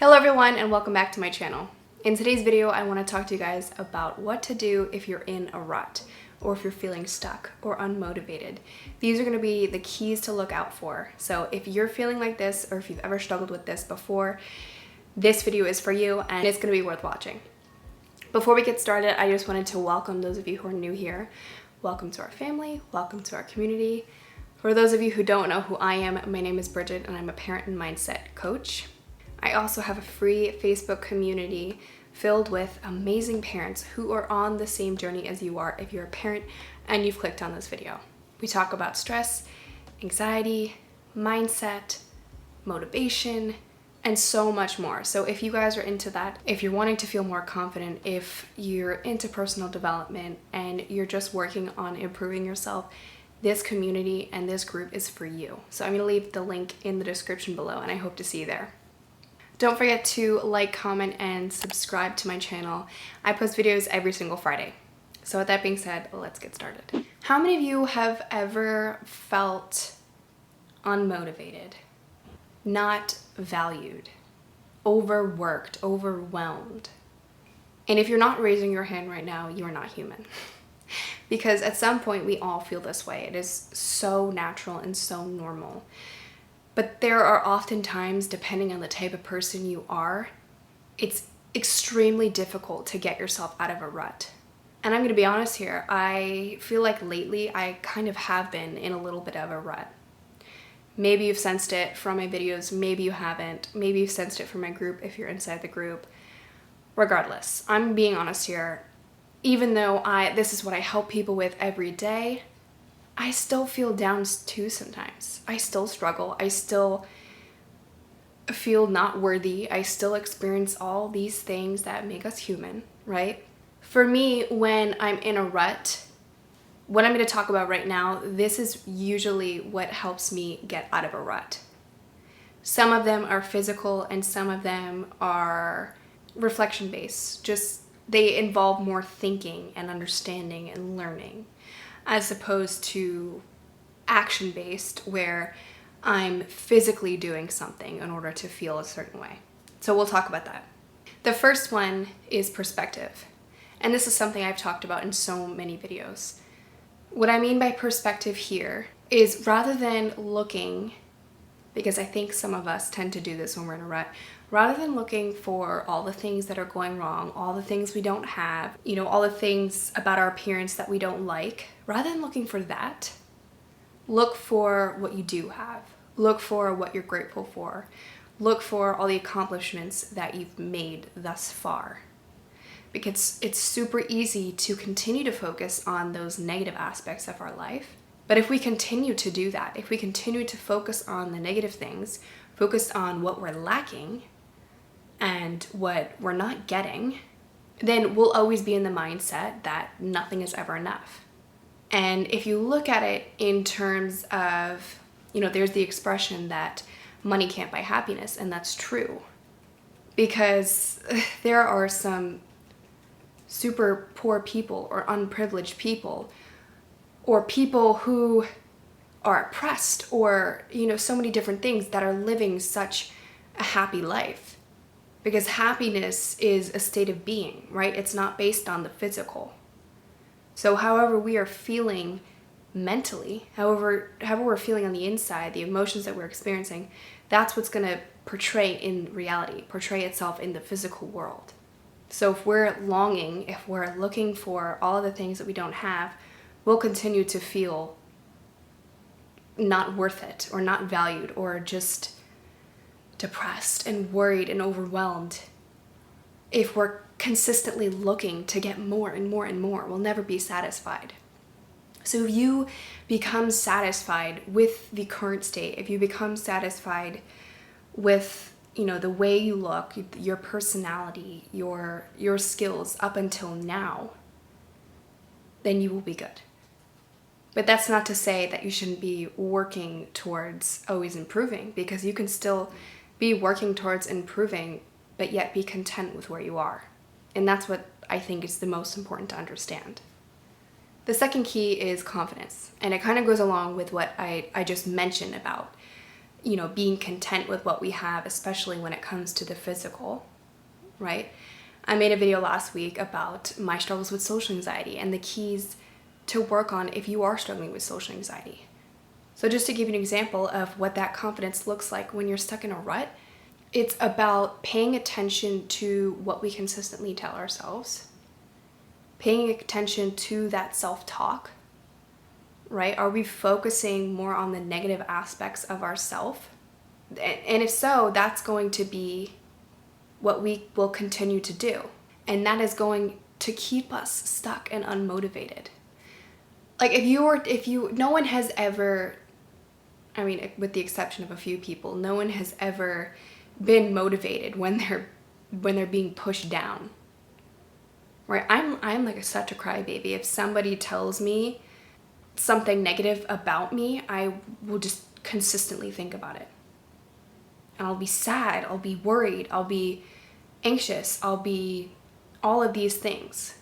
Hello everyone and welcome back to my channel. In today's video, I want to talk to you guys about what to do if you're in a rut or if you're feeling stuck or unmotivated. These are going to be the keys to look out for. So if you're feeling like this or if you've ever struggled with this before, this video is for you and it's going to be worth watching. Before we get started, I just wanted to welcome those of you who are new here. Welcome to our family, welcome to our community. For those of you who don't know who I am, my name is Bridget and I'm a parent and mindset coach. I also have a free Facebook community filled with amazing parents who are on the same journey as you are if you're a parent and you've clicked on this video. We talk about stress, anxiety, mindset, motivation, and so much more. So if you guys are into that, if you're wanting to feel more confident, if you're into personal development and you're just working on improving yourself, this community and this group is for you. So I'm gonna leave the link in the description below and I hope to see you there. Don't forget to like, comment, and subscribe to my channel. I post videos every single Friday. So with that being said, let's get started. How many of you have ever felt unmotivated, not valued, overworked, overwhelmed? And if you're not raising your hand right now, you are not human. Because at some point we all feel this way. It is so natural and so normal. But there are often times, depending on the type of person you are, it's extremely difficult to get yourself out of a rut. And I'm going to be honest here, I feel like lately I kind of have been in a little bit of a rut. Maybe you've sensed it from my videos, maybe you haven't. Maybe you've sensed it from my group if you're inside the group. Regardless, I'm being honest here. Even though this is what I help people with every day, I still feel down too sometimes. I still struggle. I still feel not worthy. I still experience all these things that make us human, right? For me, when I'm in a rut, what I'm going to talk about right now, this is usually what helps me get out of a rut. Some of them are physical and some of them are reflection-based. Just they involve more thinking and understanding and learning, as opposed to action-based where I'm physically doing something in order to feel a certain way. So we'll talk about that. The first one is perspective. And this is something I've talked about in so many videos. What I mean by perspective here is rather than looking, because I think some of us tend to do this when we're in a rut, rather than looking for all the things that are going wrong, all the things we don't have, all the things about our appearance that we don't like, rather than looking for that, look for what you do have. Look for what you're grateful for. Look for all the accomplishments that you've made thus far. Because it's super easy to continue to focus on those negative aspects of our life. But if we continue to do that, if we continue to focus on the negative things, focus on what we're lacking and what we're not getting, then we'll always be in the mindset that nothing is ever enough. And if you look at it in terms of, there's the expression that money can't buy happiness, and that's true. Because there are some super poor people or unprivileged people or people who are oppressed or, so many different things that are living such a happy life. Because happiness is a state of being, right? It's not based on the physical. So however we are feeling mentally, however we're feeling on the inside, the emotions that we're experiencing, that's what's going to portray in reality, portray itself in the physical world. So if we're longing, if we're looking for all of the things that we don't have, we'll continue to feel not worth it or not valued or just depressed and worried and overwhelmed. If we're consistently looking to get more and more and more, we'll never be satisfied. So if you become satisfied with the current state, if you become satisfied with the way you look, your personality, your skills up until now, then you will be good. But that's not to say that you shouldn't be working towards always improving, because you can still be working towards improving, but yet be content with where you are. And that's what I think is the most important to understand. The second key is confidence. And it kind of goes along with what I just mentioned about being content with what we have, especially when it comes to the physical, right? I made a video last week about my struggles with social anxiety and the keys to work on if you are struggling with social anxiety. So just to give you an example of what that confidence looks like when you're stuck in a rut, it's about paying attention to what we consistently tell ourselves, paying attention to that self-talk, right? Are we focusing more on the negative aspects of ourself? And if so, that's going to be what we will continue to do. And that is going to keep us stuck and unmotivated. Like no one has ever, I mean, with the exception of a few people, no one has ever been motivated when they're being pushed down. Right? I'm like such a crybaby. If somebody tells me something negative about me, I will just consistently think about it. And I'll be sad, I'll be worried, I'll be anxious, I'll be all of these things.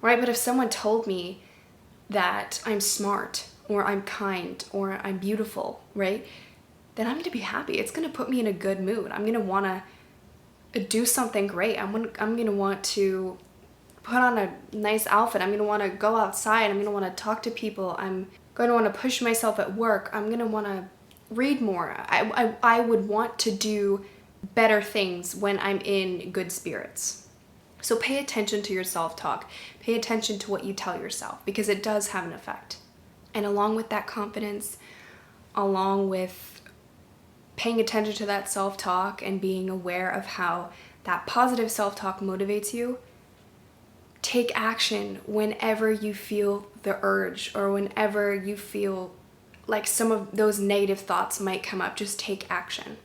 Right? But if someone told me that I'm smart, or I'm kind, or I'm beautiful, right? Then I'm gonna be happy. It's gonna put me in a good mood. I'm gonna wanna do something great. I'm gonna want to put on a nice outfit. I'm gonna wanna go outside. I'm gonna wanna talk to people. I'm gonna wanna push myself at work. I'm gonna wanna read more. I would want to do better things when I'm in good spirits. So pay attention to your self-talk. Pay attention to what you tell yourself, because it does have an effect. And along with that confidence, along with paying attention to that self-talk and being aware of how that positive self-talk motivates you, take action whenever you feel the urge or whenever you feel like some of those negative thoughts might come up. Just take action.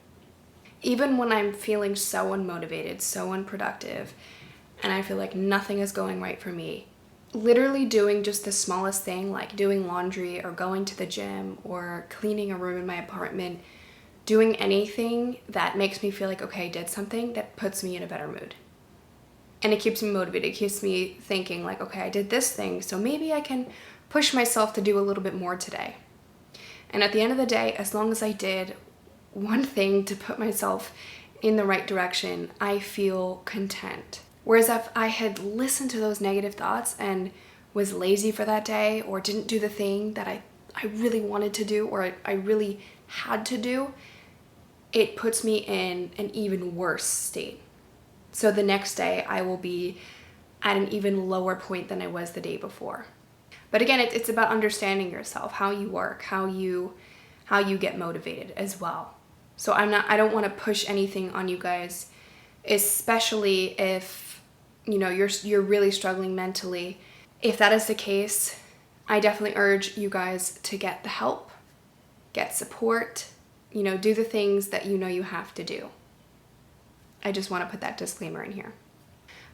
Even when I'm feeling so unmotivated, so unproductive, and I feel like nothing is going right for me, literally doing just the smallest thing, like doing laundry or going to the gym or cleaning a room in my apartment, doing anything that makes me feel like, okay, I did something, that puts me in a better mood. And it keeps me motivated. It keeps me thinking like, okay, I did this thing, so maybe I can push myself to do a little bit more today. And at the end of the day, as long as I did one thing to put myself in the right direction, I feel content. Whereas if I had listened to those negative thoughts and was lazy for that day, or didn't do the thing that I really wanted to do, or I really had to do, it puts me in an even worse state. So the next day I will be at an even lower point than I was the day before. But again, it's about understanding yourself, how you work, how you get motivated as well. So I don't want to push anything on you guys, especially if you're really struggling mentally. If that is the case, I definitely urge you guys to get the help, get support, do the things that you have to do. I just want to put that disclaimer in here.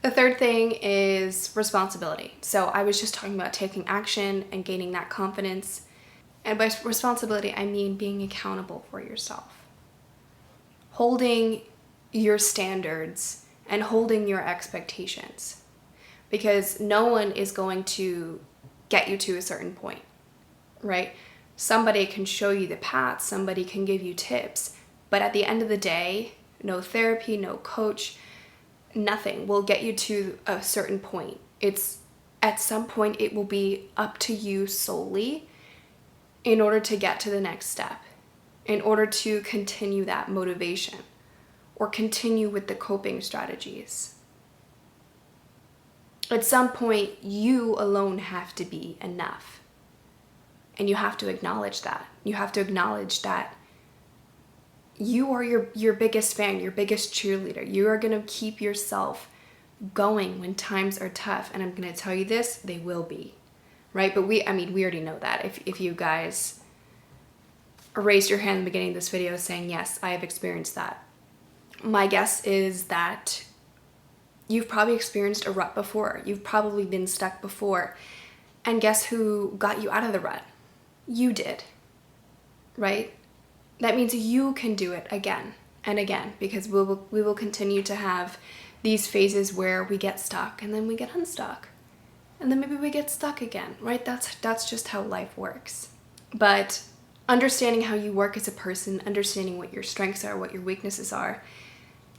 The third thing is responsibility. So I was just talking about taking action and gaining that confidence. And by responsibility, I mean being accountable for yourself. Holding your standards and holding your expectations, because no one is going to get you to a certain point, right? Somebody can show you the path, somebody can give you tips, but at the end of the day, no therapy, no coach, nothing will get you to a certain point. It's at some point it will be up to you solely in order to get to the next step, in order to continue that motivation or continue with the coping strategies. At some point, you alone have to be enough. And you have to acknowledge that. You have to acknowledge that you are your biggest fan, your biggest cheerleader. You are going to keep yourself going when times are tough. And I'm going to tell you this, they will be, right? But we already know that. If you guys raised your hand in the beginning of this video saying, yes, I have experienced that. My guess is that you've probably experienced a rut before. You've probably been stuck before. And guess who got you out of the rut? You did, right? That means you can do it again and again, because we will continue to have these phases where we get stuck and then we get unstuck. And then maybe we get stuck again, right? That's just how life works. But understanding how you work as a person, understanding what your strengths are, what your weaknesses are.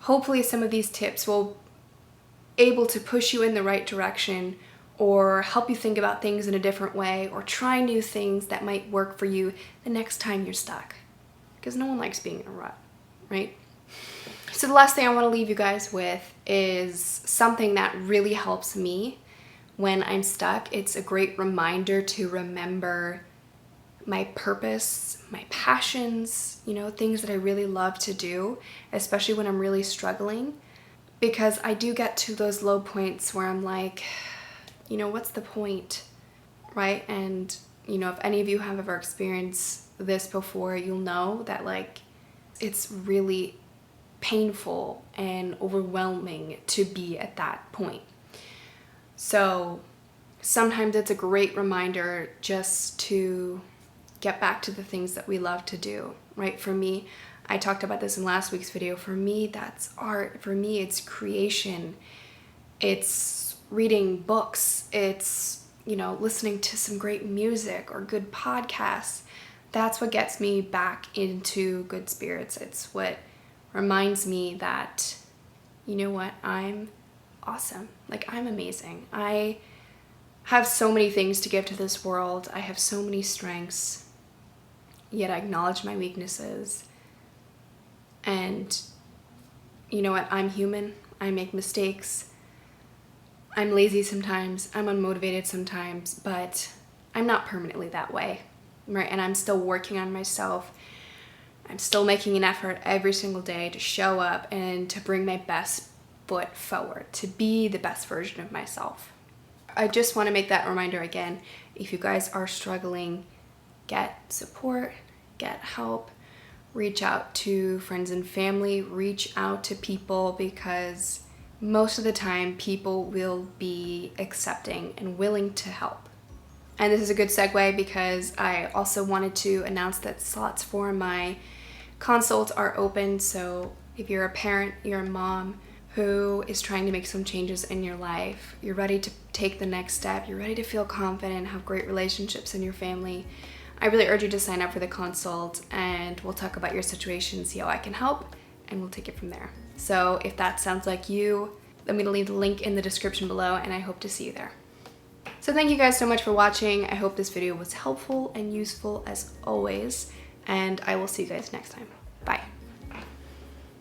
Hopefully some of these tips will able to push you in the right direction or help you think about things in a different way or try new things that might work for you the next time you're stuck. Because no one likes being in a rut, right? So the last thing I want to leave you guys with is something that really helps me when I'm stuck. It's a great reminder to remember my purpose, my passions, things that I really love to do, especially when I'm really struggling. Because I do get to those low points where I'm like, what's the point, right? And, if any of you have ever experienced this before, you'll know that it's really painful and overwhelming to be at that point. So sometimes it's a great reminder just to get back to the things that we love to do, right? For me, I talked about this in last week's video. For me, that's art. For me, it's creation. It's reading books. It's, listening to some great music or good podcasts. That's what gets me back into good spirits. It's what reminds me that, I'm awesome. I'm amazing. I have so many things to give to this world. I have so many strengths, yet I acknowledge my weaknesses. And you know what? I'm human. I make mistakes. I'm lazy sometimes. I'm unmotivated sometimes, but I'm not permanently that way, right? And I'm still working on myself. I'm still making an effort every single day to show up and to bring my best foot forward, to be the best version of myself. I just want to make that reminder again. If you guys are struggling, get support, get help, reach out to friends and family, reach out to people, because most of the time people will be accepting and willing to help. And this is a good segue because I also wanted to announce that slots for my consult are open. So if you're a parent, you're a mom who is trying to make some changes in your life, you're ready to take the next step, you're ready to feel confident, have great relationships in your family, I really urge you to sign up for the consult, and we'll talk about your situation, see how I can help, and we'll take it from there. So if that sounds like you, I'm going to leave the link in the description below, and I hope to see you there. So thank you guys so much for watching. I hope this video was helpful and useful as always, and I will see you guys next time. Bye.